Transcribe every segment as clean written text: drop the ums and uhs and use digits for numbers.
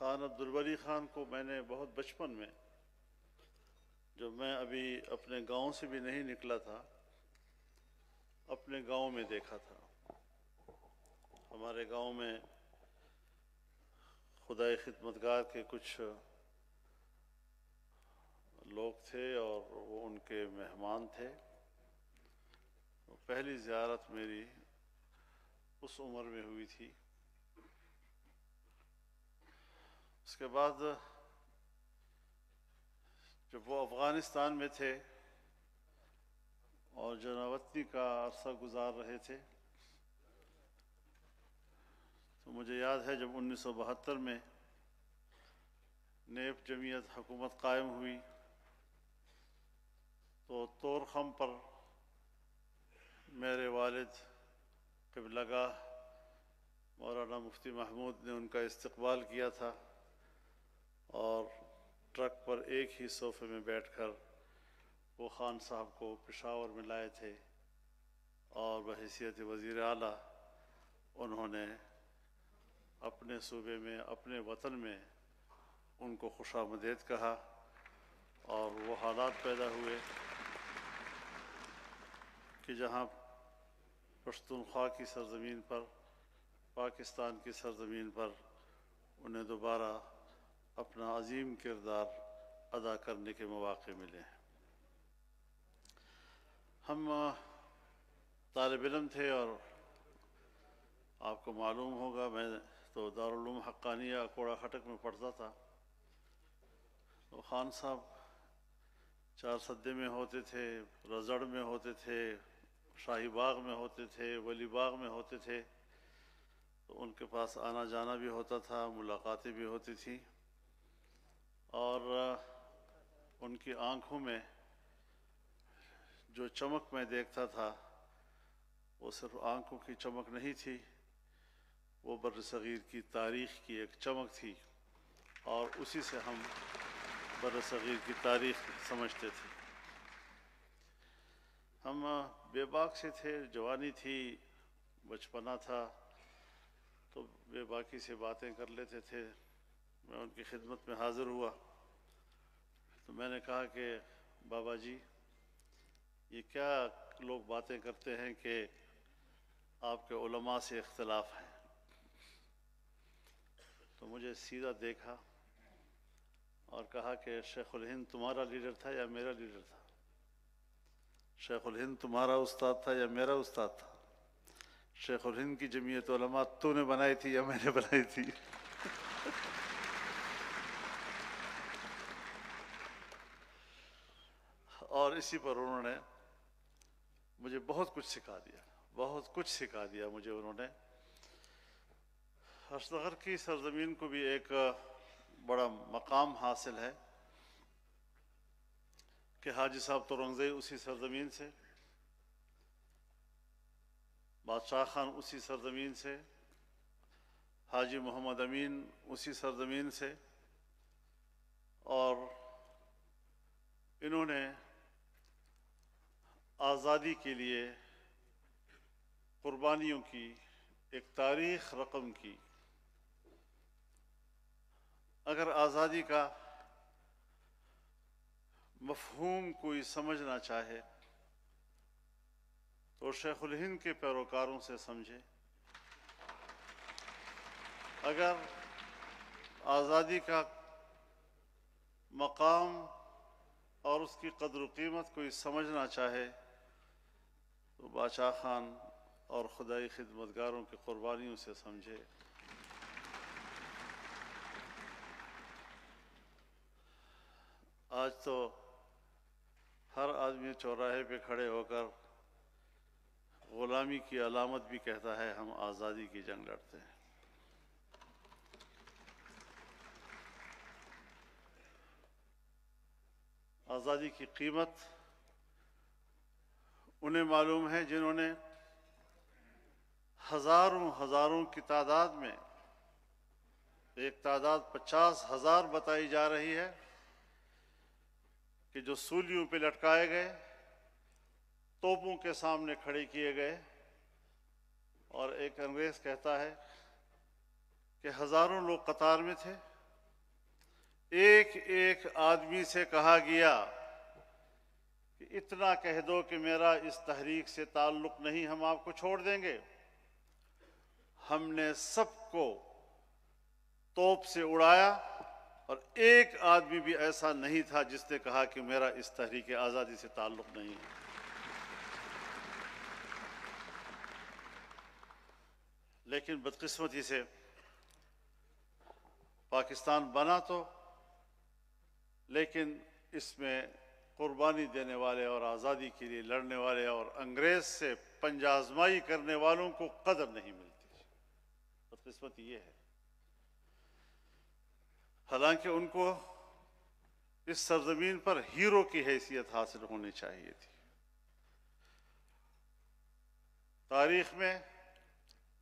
خان عبدالولی خان کو میں نے بہت بچپن میں، جب میں ابھی اپنے گاؤں سے بھی نہیں نکلا تھا، اپنے گاؤں میں دیکھا تھا۔ ہمارے گاؤں میں خدائے خدمتگار کے کچھ لوگ تھے اور وہ ان کے مہمان تھے۔ پہلی زیارت میری اس عمر میں ہوئی تھی۔ اس کے بعد جب وہ افغانستان میں تھے اور جناوطنی کا عرصہ گزار رہے تھے، تو مجھے یاد ہے جب 1972 میں نیب جمعیت حکومت قائم ہوئی تو طورخم پر میرے والد قبلہ گاہ مولانا مفتی محمود نے ان کا استقبال کیا تھا اور ٹرک پر ایک ہی صوفے میں بیٹھ کر وہ خان صاحب کو پشاور میں لائے تھے اور بحیثیت وزیر اعلیٰ انہوں نے اپنے صوبے میں، اپنے وطن میں ان کو خوش آمدید کہا، اور وہ حالات پیدا ہوئے کہ جہاں پشتونخوا کی سرزمین پر، پاکستان کی سرزمین پر انہیں دوبارہ اپنا عظیم کردار ادا کرنے کے مواقع ملے۔ ہم طالب علم تھے اور آپ کو معلوم ہوگا میں تو دارالعلوم حقانیہ اکوڑا خٹک میں پڑھتا تھا۔ تو خان صاحب چار سدے میں ہوتے تھے، رزڑ میں ہوتے تھے، شاہی باغ میں ہوتے تھے، ولی باغ میں ہوتے تھے، تو ان کے پاس آنا جانا بھی ہوتا تھا، ملاقاتیں بھی ہوتی تھیں، اور ان کی آنکھوں میں جو چمک میں دیکھتا تھا وہ صرف آنکھوں کی چمک نہیں تھی، وہ بر صغیر کی تاریخ کی ایک چمک تھی، اور اسی سے ہم بر صغیر کی تاریخ سمجھتے تھے۔ ہم بے باک سے تھے، جوانی تھی، بچپنا تھا، تو بے باکی سے باتیں کر لیتے تھے۔ میں ان کی خدمت میں حاضر ہوا تو میں نے کہا کہ بابا جی یہ کیا لوگ باتیں کرتے ہیں کہ آپ کے علماء سے اختلاف ہے؟ تو مجھے سیدھا دیکھا اور کہا کہ شیخ الہند تمہارا لیڈر تھا یا میرا لیڈر تھا؟ شیخ الہند تمہارا استاد تھا یا میرا استاد تھا؟ شیخ الہند کی جمعیت علماء تو نے بنائی تھی یا میں نے بنائی تھی؟ اور اسی پر انہوں نے مجھے بہت کچھ سکھا دیا، بہت کچھ سکھا دیا مجھے انہوں نے۔ اشتغر کی سرزمین کو بھی ایک بڑا مقام حاصل ہے کہ حاجی صاحب تورنگزئی اسی سرزمین سے، بادشاہ خان اسی سرزمین سے، حاجی محمد امین اسی سرزمین سے، اور انہوں نے آزادی کے لیے قربانیوں کی ایک تاریخ رقم کی۔ اگر آزادی کا مفہوم کوئی سمجھنا چاہے تو شیخ الہند کے پیروکاروں سے سمجھے۔ اگر آزادی کا مقام اور اس کی قدر و قیمت کوئی سمجھنا چاہے تو بادشاہ خان اور خدائی خدمتگاروں کی قربانیوں سے سمجھے۔ آج تو ہر آدمی چوراہے پہ کھڑے ہو کر غلامی کی علامت بھی کہتا ہے ہم آزادی کی جنگ لڑتے ہیں۔ آزادی کی قیمت انہیں معلوم ہے جنہوں نے ہزاروں کی تعداد میں، ایک تعداد 50,000 بتائی جا رہی ہے کہ جو سولیوں پہ لٹکائے گئے، توپوں کے سامنے کھڑے کیے گئے، اور ایک انگریز کہتا ہے کہ ہزاروں لوگ قطار میں تھے ایک ایک آدمی سے کہا گیا کہ اتنا کہہ دو کہ میرا اس تحریک سے تعلق نہیں، ہم آپ کو چھوڑ دیں گے۔ ہم نے سب کو توپ سے اڑایا، اور ایک آدمی بھی ایسا نہیں تھا جس نے کہا کہ میرا اس تحریک آزادی سے تعلق نہیں ہے۔ لیکن بدقسمتی سے پاکستان بنا تو، لیکن اس میں قربانی دینے والے اور آزادی کے لیے لڑنے والے اور انگریز سے پنجہ آزمائی کرنے والوں کو قدر نہیں ملتی۔ بدقسمتی یہ ہے، حالانکہ ان کو اس سرزمین پر ہیرو کی حیثیت حاصل ہونی چاہیے تھی۔ تاریخ میں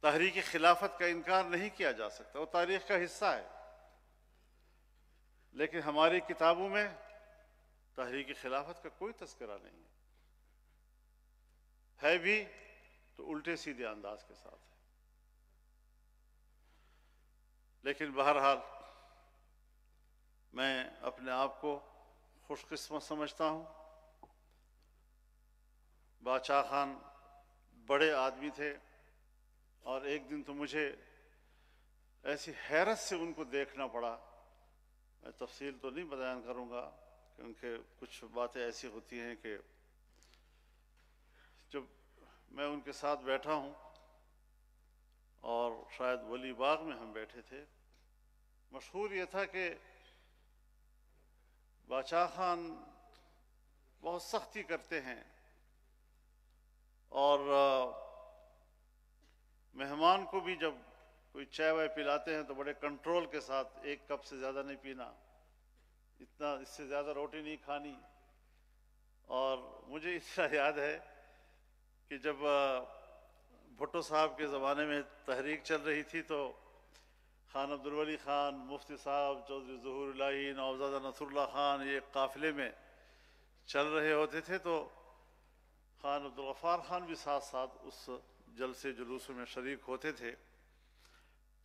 تحریک خلافت کا انکار نہیں کیا جا سکتا، وہ تاریخ کا حصہ ہے، لیکن ہماری کتابوں میں تحریک خلافت کا کوئی تذکرہ نہیں ہے بھی تو الٹے سیدھے انداز کے ساتھ ہے۔ لیکن بہرحال میں اپنے آپ کو خوش قسمت سمجھتا ہوں۔ باچا خان بڑے آدمی تھے، اور ایک دن تو مجھے ایسی حیرت سے ان کو دیکھنا پڑا، میں تفصیل تو نہیں بیان کروں گا کیونکہ کچھ باتیں ایسی ہوتی ہیں کہ جب میں ان کے ساتھ بیٹھا ہوں، اور شاید ولی باغ میں ہم بیٹھے تھے، مشہور یہ تھا کہ باچا خان بہت سختی کرتے ہیں، اور مہمان کو بھی جب کوئی چائے وائے پلاتے ہیں تو بڑے کنٹرول کے ساتھ، ایک کپ سے زیادہ نہیں پینا، اتنا اس سے زیادہ روٹی نہیں کھانی۔ اور مجھے اتنا یاد ہے کہ جب بھٹو صاحب کے زمانے میں تحریک چل رہی تھی تو خان عبدالولی خان، مفتی صاحب، چودھری ظہور الہی، نوابزادہ نصر اللہ خان، یہ قافلے میں چل رہے ہوتے تھے، تو خان عبدالغفار خان بھی ساتھ ساتھ اس جلسے جلوسوں میں شریک ہوتے تھے۔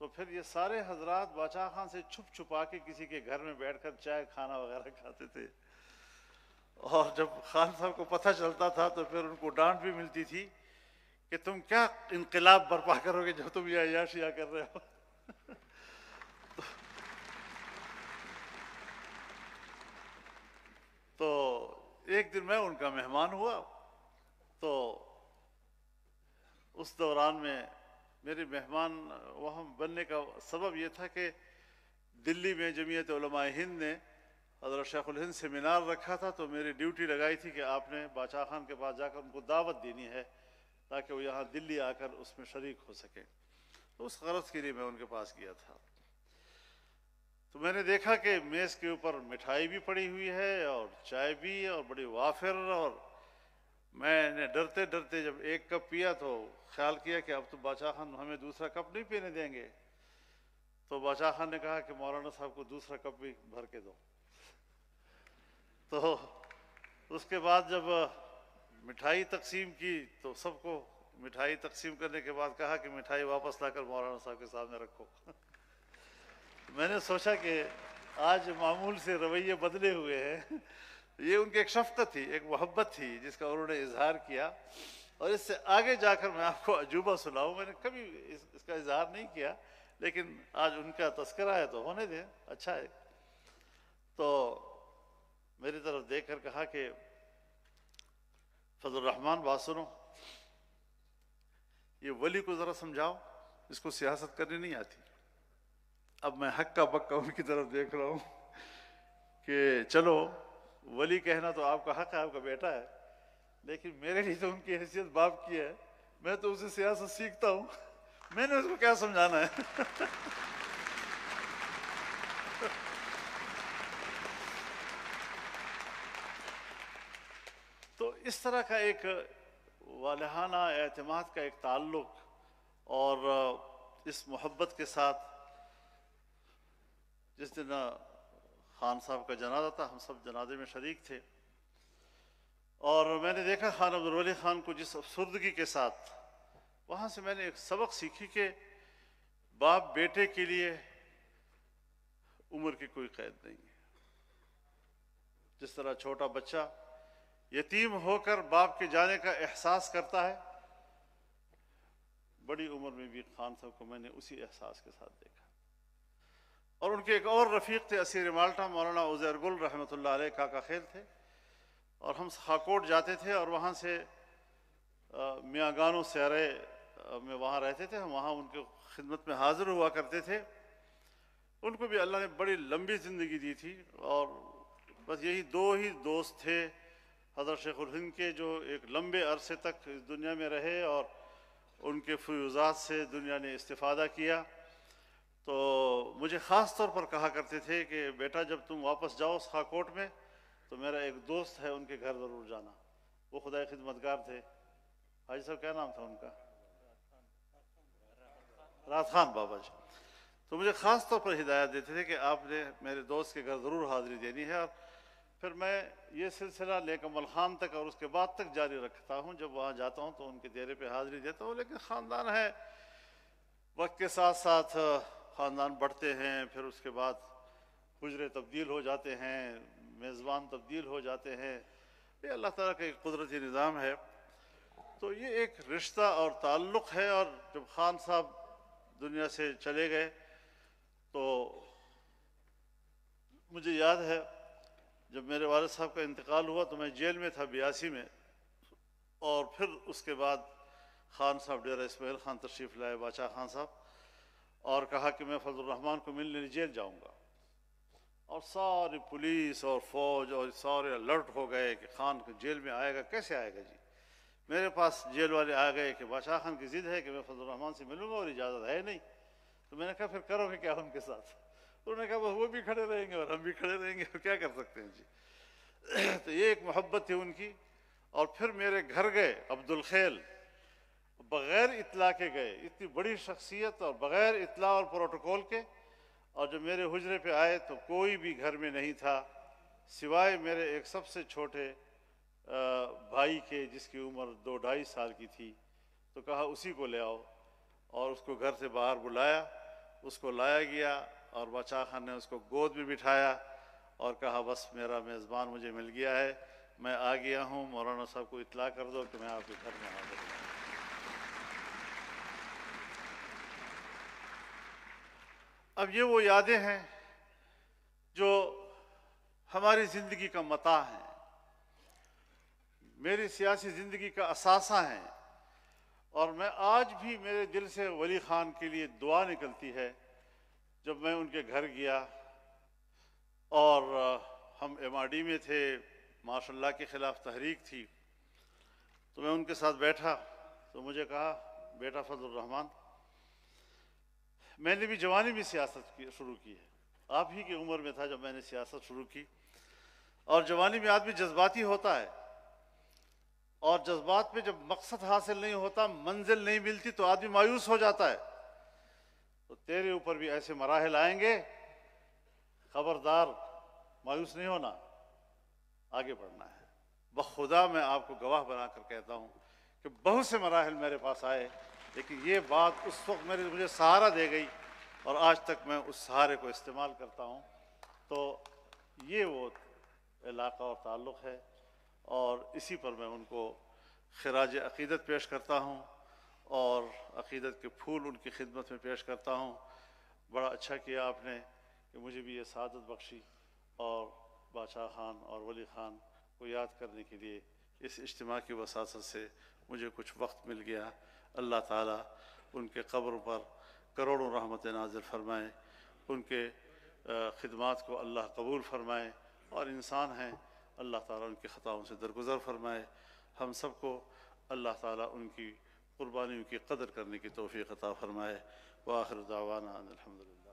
تو پھر یہ سارے حضرات باچا خان سے چھپ چھپا کے کسی کے گھر میں بیٹھ کر چائے کھانا وغیرہ کھاتے تھے، اور جب خان صاحب کو پتہ چلتا تھا تو پھر ان کو ڈانٹ بھی ملتی تھی کہ تم کیا انقلاب برپا کرو گے جب تم یہ عیاشیاں کر رہے ہو۔ تو ایک دن میں ان کا مہمان ہوا، تو اس دوران میں میرے مہمان وہاں بننے کا سبب یہ تھا کہ دلی میں جمعیت علماء ہند نے حضرت شیخ الہند سیمینار رکھا تھا، تو میری ڈیوٹی لگائی تھی کہ آپ نے باچا خان کے پاس جا کر ان کو دعوت دینی ہے تاکہ وہ یہاں دلی آ کر اس میں شریک ہو سکیں۔ تو اس غرض کے لیے میں ان کے پاس گیا تھا، تو میں نے دیکھا کہ میز کے اوپر مٹھائی بھی پڑی ہوئی ہے اور چائے بھی، اور بڑی وافر، اور میں نے ڈرتے ڈرتے جب ایک کپ پیا تو خیال کیا کہ اب تو باچا خان ہمیں دوسرا کپ نہیں پینے دیں گے، تو باچا خان نے کہا کہ مولانا صاحب کو دوسرا کپ بھی بھر کے دو۔ تو اس کے بعد جب مٹھائی تقسیم کی تو سب کو مٹھائی تقسیم کرنے کے بعد کہا کہ مٹھائی واپس لا کر مولانا صاحب کے سامنے رکھو۔ میں نے سوچا کہ آج معمول سے رویے بدلے ہوئے ہیں، یہ ان کی ایک شفقت تھی، ایک محبت تھی جس کا انہوں نے اظہار کیا، اور اس سے آگے جا کر میں آپ کو عجوبہ سناؤں، میں نے کبھی اس کا اظہار نہیں کیا، لیکن آج ان کا تذکرہ ہے تو ہونے دیں، اچھا ہے۔ تو میری طرف دیکھ کر کہا کہ فضل الرحمان بات سنو، یہ ولی کو ذرا سمجھاؤ، اس کو سیاست کرنی نہیں آتی۔ اب میں ہکا بکا ان کی طرف دیکھ رہا ہوں کہ چلو ولی کہنا تو آپ کا حق ہے، آپ کا بیٹا ہے، لیکن میرے لیے تو ان کی حیثیت باپ کی ہے، میں تو اسے سیاست سیکھتا ہوں، میں نے اس کو کیا سمجھانا ہے۔ تو اس طرح کا ایک والہانہ اعتماد کا ایک تعلق، اور اس محبت کے ساتھ جس دن خان صاحب کا جنازہ تھا، ہم سب جنازے میں شریک تھے، اور میں نے دیکھا خان عبدالولی خان کو جس افسردگی کے ساتھ، وہاں سے میں نے ایک سبق سیکھی کہ باپ بیٹے کے لیے عمر کی کوئی قید نہیں ہے۔ جس طرح چھوٹا بچہ یتیم ہو کر باپ کے جانے کا احساس کرتا ہے، بڑی عمر میں بھی خان صاحب کو میں نے اسی احساس کے ساتھ دیکھا۔ اور ان کے ایک اور رفیق تھے اسیر مالٹا، مولانا عزیر گل رحمۃ اللہ علیہ، کاکا خیل تھے، اور ہم خاکوٹ جاتے تھے اور وہاں سے میاں گانو سیارے میں وہاں رہتے تھے، ہم وہاں ان کے خدمت میں حاضر ہوا کرتے تھے۔ ان کو بھی اللہ نے بڑی لمبی زندگی دی تھی، اور بس یہی دو ہی دوست تھے حضرت شیخ الہند کے جو ایک لمبے عرصے تک اس دنیا میں رہے اور ان کے فیوضات سے دنیا نے استفادہ کیا۔ تو مجھے خاص طور پر کہا کرتے تھے کہ بیٹا جب تم واپس جاؤ خاکوٹ میں تو میرا ایک دوست ہے، ان کے گھر ضرور جانا۔ وہ خدائے خدمتگار تھے، حاجی صاحب کیا نام تھا ان کا؟ رات خان بابا جی۔ تو مجھے خاص طور پر ہدایت دیتے تھے کہ آپ نے میرے دوست کے گھر ضرور حاضری دینی ہے، اور پھر میں یہ سلسلہ نیک عمل خان تک اور اس کے بعد تک جاری رکھتا ہوں۔ جب وہاں جاتا ہوں تو ان کے ڈیرے پہ حاضری دیتا ہوں، لیکن خاندان ہے، وقت کے ساتھ ساتھ خاندان بڑھتے ہیں، پھر اس کے بعد حجرے تبدیل ہو جاتے ہیں، میزبان تبدیل ہو جاتے ہیں، یہ اللہ تعالیٰ کا ایک قدرتی نظام ہے۔ تو یہ ایک رشتہ اور تعلق ہے، اور جب خان صاحب دنیا سے چلے گئے تو مجھے یاد ہے جب میرے والد صاحب کا انتقال ہوا تو میں جیل میں تھا 82 میں، اور پھر اس کے بعد خان صاحب ڈیرہ اسماعیل خان تشریف لائے، باچا خان صاحب، اور کہا کہ میں فضل الرحمان کو ملنے جیل جاؤں گا، اور ساری پولیس اور فوج اور سارے الرٹ ہو گئے کہ خان جیل میں آئے گا، کیسے آئے گا جی؟ میرے پاس جیل والے آ گئے کہ بادشاہ خان کی ضد ہے کہ میں فضل الرحمان سے ملوں گا اور اجازت ہے نہیں۔ تو میں نے کہا پھر کرو گے کیا ان کے ساتھ؟ انہوں نے کہا وہ بھی کھڑے رہیں گے اور ہم بھی کھڑے رہیں گے، کیا کر سکتے ہیں جی۔ تو یہ ایک محبت تھی ان کی۔ اور پھر میرے گھر گئے عبد الخیل، بغیر اطلاع کے گئے، اتنی بڑی شخصیت اور بغیر اطلاع اور پروٹوکول کے، اور جب میرے حجرے پہ آئے تو کوئی بھی گھر میں نہیں تھا سوائے میرے ایک سب سے چھوٹے بھائی کے، جس کی عمر 2-2.5 سال کی تھی۔ تو کہا اسی کو لے آؤ، اور اس کو گھر سے باہر بلایا، اس کو لایا گیا، اور باچا خان نے اس کو گود میں بٹھایا اور کہا بس میرا میزبان مجھے مل گیا ہے، میں آ گیا ہوں، مولانا صاحب کو اطلاع کر دو کہ میں آپ کے گھر میں حاضر ہوں۔ اب یہ وہ یادیں ہیں جو ہماری زندگی کا متاع ہیں، میری سیاسی زندگی کا اثاثہ ہیں، اور میں آج بھی میرے دل سے ولی خان کے لیے دعا نکلتی ہے۔ جب میں ان کے گھر گیا اور ہم ایم آر ڈی میں تھے، ماشاء اللہ کے خلاف تحریک تھی، تو میں ان کے ساتھ بیٹھا تو مجھے کہا بیٹا فضل الرحمان، میں نے بھی جوانی میں سیاست شروع کی ہے، آپ ہی کی عمر میں تھا جب میں نے سیاست شروع کی، اور جوانی میں آدمی جذباتی ہوتا ہے، اور جذبات میں جب مقصد حاصل نہیں ہوتا، منزل نہیں ملتی تو آدمی مایوس ہو جاتا ہے۔ تو تیرے اوپر بھی ایسے مراحل آئیں گے، خبردار مایوس نہیں ہونا، آگے بڑھنا ہے۔ بخدا میں آپ کو گواہ بنا کر کہتا ہوں کہ بہت سے مراحل میرے پاس آئے، لیکن یہ بات اس وقت مجھے سہارا دے گئی، اور آج تک میں اس سہارے کو استعمال کرتا ہوں۔ تو یہ وہ علاقہ اور تعلق ہے، اور اسی پر میں ان کو خراج عقیدت پیش کرتا ہوں، اور عقیدت کے پھول ان کی خدمت میں پیش کرتا ہوں۔ بڑا اچھا کیا آپ نے کہ مجھے بھی یہ سعادت بخشی، اور باچا خان اور ولی خان کو یاد کرنے کے لیے اس اجتماع کی وساطت سے مجھے کچھ وقت مل گیا۔ اللہ تعالیٰ ان کے قبر پر کروڑوں رحمت نازل فرمائے، ان کے خدمات کو اللہ قبول فرمائے، اور انسان ہیں، اللہ تعالیٰ ان کی خطاؤں سے درگزر فرمائے۔ ہم سب کو اللہ تعالیٰ ان کی قربانیوں کی قدر کرنے کی توفیق عطا فرمائے۔ وآخر دعوانا ان الحمدللہ۔